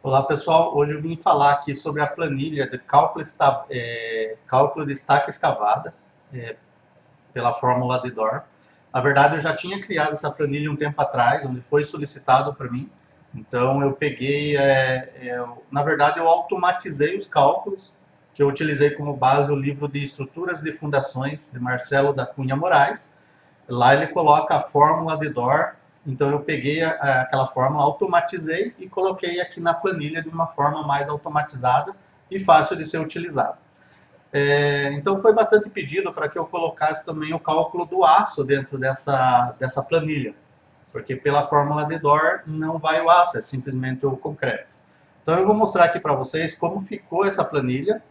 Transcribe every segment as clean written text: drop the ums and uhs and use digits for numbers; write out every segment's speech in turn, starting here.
Olá pessoal, hoje eu vim falar aqui sobre a planilha de cálculo de estaca escavada é, pela fórmula de Dor. Na verdade eu já tinha criado essa planilha um tempo atrás, onde foi solicitado para mim. Então eu peguei, na verdade eu automatizei os cálculos, que eu utilizei como base o livro de Estruturas de Fundações de Marcelo da Cunha Moraes. Lá ele coloca a fórmula de Dor, então eu peguei aquela fórmula, automatizei e coloquei aqui na planilha de uma forma mais automatizada e fácil de ser utilizada. Então foi bastante pedido para que eu colocasse também o cálculo do aço dentro dessa planilha, porque pela fórmula de Dor não vai o aço, é simplesmente o concreto. Então eu vou mostrar aqui para vocês como ficou essa planilha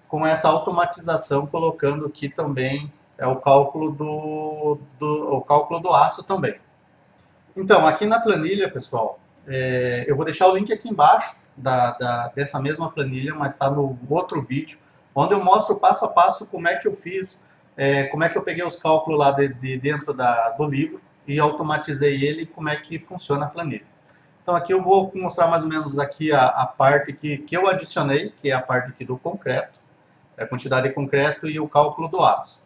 com essa automatização, colocando aqui também o cálculo do aço também. Então, aqui na planilha, pessoal, eu vou deixar o link aqui embaixo dessa mesma planilha, mas está no outro vídeo, onde eu mostro passo a passo como é que eu fiz, como é que eu peguei os cálculos lá de dentro do livro e automatizei ele e como é que funciona a planilha. Então aqui eu vou mostrar mais ou menos aqui a parte que eu adicionei, que é a parte aqui do concreto, a quantidade de concreto e o cálculo do aço.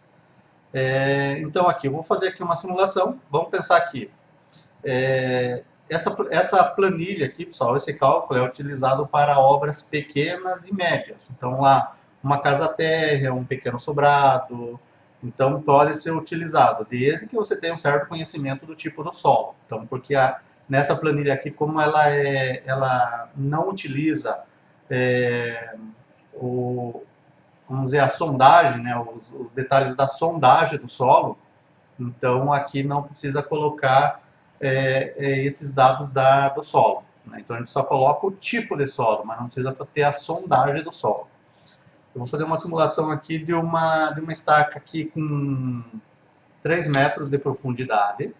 Então aqui eu vou fazer aqui uma simulação, vamos pensar aqui. Essa planilha aqui, pessoal, esse cálculo é utilizado para obras pequenas e médias. Então lá, uma casa térrea, um pequeno sobrado, então pode ser utilizado, desde que você tenha um certo conhecimento do tipo do solo. Então, porque nessa planilha aqui, como ela não utiliza é, o, vamos dizer, a sondagem, né, os detalhes da sondagem do solo, então aqui não precisa colocar esses dados do solo. Né? Então a gente só coloca o tipo de solo, mas não precisa ter a sondagem do solo. Eu vou fazer uma simulação aqui de uma estaca aqui com 3 metros de profundidade.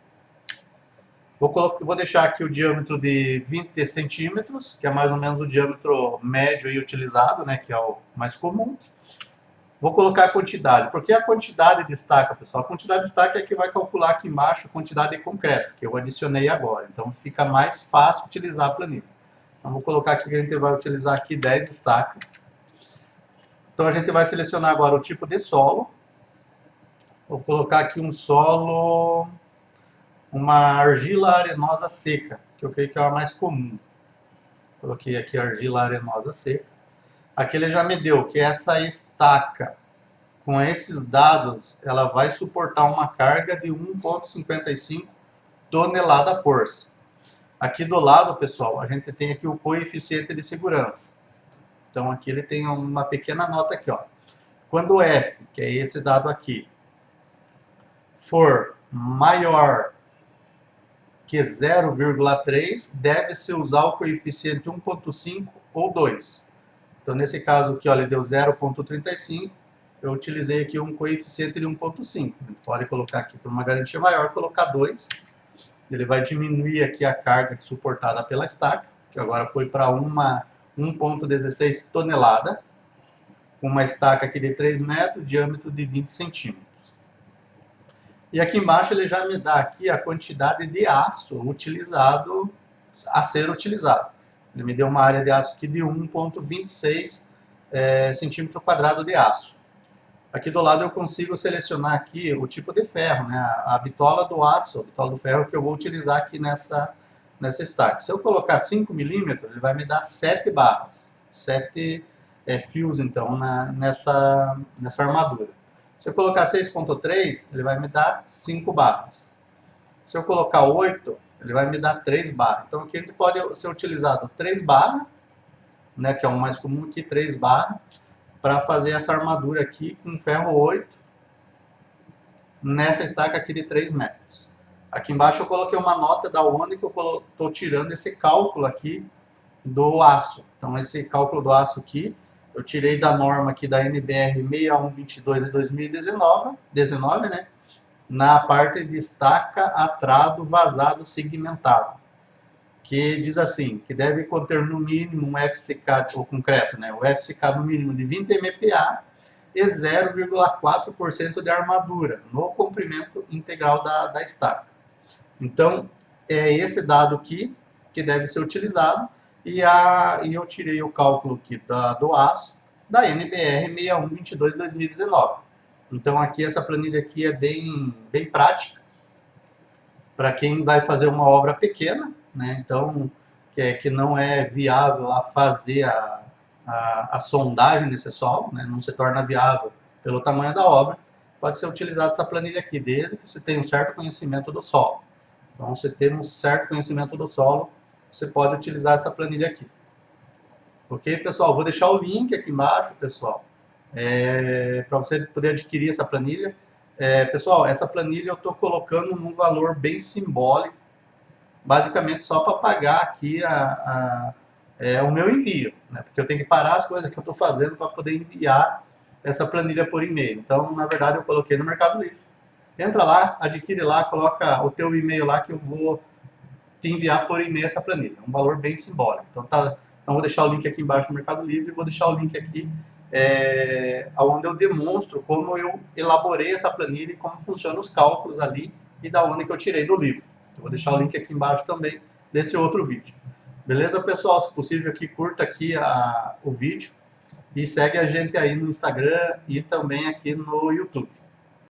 Vou deixar aqui o diâmetro de 20 centímetros, que é mais ou menos o diâmetro médio e utilizado, né, que é o mais comum. Vou colocar a quantidade. Por que a quantidade de estaca, pessoal? A quantidade de estaca é que vai calcular aqui embaixo a quantidade de concreto, que eu adicionei agora. Então fica mais fácil utilizar a planilha. Então vou colocar aqui que a gente vai utilizar aqui 10 estacas. Então a gente vai selecionar agora o tipo de solo. Vou colocar aqui um solo, uma argila arenosa seca, que eu creio que é a mais comum. Coloquei aqui argila arenosa seca. Aqui ele já me deu que essa estaca, com esses dados, ela vai suportar uma carga de 1,55 tonelada força. Aqui do lado, pessoal, a gente tem aqui o coeficiente de segurança. Então aqui ele tem uma pequena nota aqui, ó. Quando o F, que é esse dado aqui, for maior que 0,3, deve-se usar o coeficiente 1,5 ou 2. Então nesse caso aqui, ó, ele deu 0,35, eu utilizei aqui um coeficiente de 1,5. Pode colocar aqui para uma garantia maior, colocar 2. Ele vai diminuir aqui a carga suportada pela estaca, que agora foi para 1,16 tonelada, com uma estaca aqui de 3 metros, diâmetro de 20 centímetros. E aqui embaixo ele já me dá aqui a quantidade de aço utilizado, a ser utilizado. Ele me deu uma área de aço aqui de 1,26 centímetro quadrado de aço. Aqui do lado eu consigo selecionar aqui o tipo de ferro, né? A bitola do aço, a bitola do ferro que eu vou utilizar aqui nessa estaca. Se eu colocar 5 milímetros, ele vai me dar 7 barras, 7 fios então nessa armadura. Se eu colocar 6,3, ele vai me dar 5 barras. Se eu colocar 8, ele vai me dar 3 barras. Então aqui ele pode ser utilizado 3 barras, né, que é o mais comum aqui, 3 barras, para fazer essa armadura aqui com ferro 8 nessa estaca aqui de 3 metros. Aqui embaixo eu coloquei uma nota da onde que eu estou tirando esse cálculo aqui do aço. Então esse cálculo do aço aqui, eu tirei da norma aqui da NBR 6122 de 2019, né? Na parte de estaca, atrado, vazado, segmentado. Que diz assim, que deve conter no mínimo um FCK, ou concreto, né? O FCK no mínimo de 20 MPa e 0,4% de armadura no comprimento integral da estaca. Então, é esse dado aqui que deve ser utilizado. e eu tirei o cálculo aqui do aço da NBR 6122/2019. Então aqui essa planilha aqui é bem prática para quem vai fazer uma obra pequena, né? Então que não é viável lá fazer a sondagem nesse solo, né? Não se torna viável pelo tamanho da obra, pode ser utilizada essa planilha aqui, desde que você tenha um certo conhecimento do solo. Então, você ter um certo conhecimento do solo, você pode utilizar essa planilha aqui. Ok, pessoal? Vou deixar o link aqui embaixo, pessoal, para você poder adquirir essa planilha. Pessoal, essa planilha eu estou colocando num valor bem simbólico, basicamente só para pagar aqui o meu envio, né? Porque eu tenho que parar as coisas que eu estou fazendo para poder enviar essa planilha por e-mail. Então, na verdade, eu coloquei no Mercado Livre. Entra lá, adquire lá, coloca o teu e-mail lá que eu vou te enviar por e-mail essa planilha. Um valor bem simbólico. Então vou deixar o link aqui embaixo no Mercado Livre e vou deixar o link aqui onde eu demonstro como eu elaborei essa planilha e como funcionam os cálculos ali e da onde que eu tirei do livro. Eu vou deixar o link aqui embaixo também desse outro vídeo. Beleza, pessoal? Se possível aqui, curta aqui o vídeo e segue a gente aí no Instagram e também aqui no YouTube.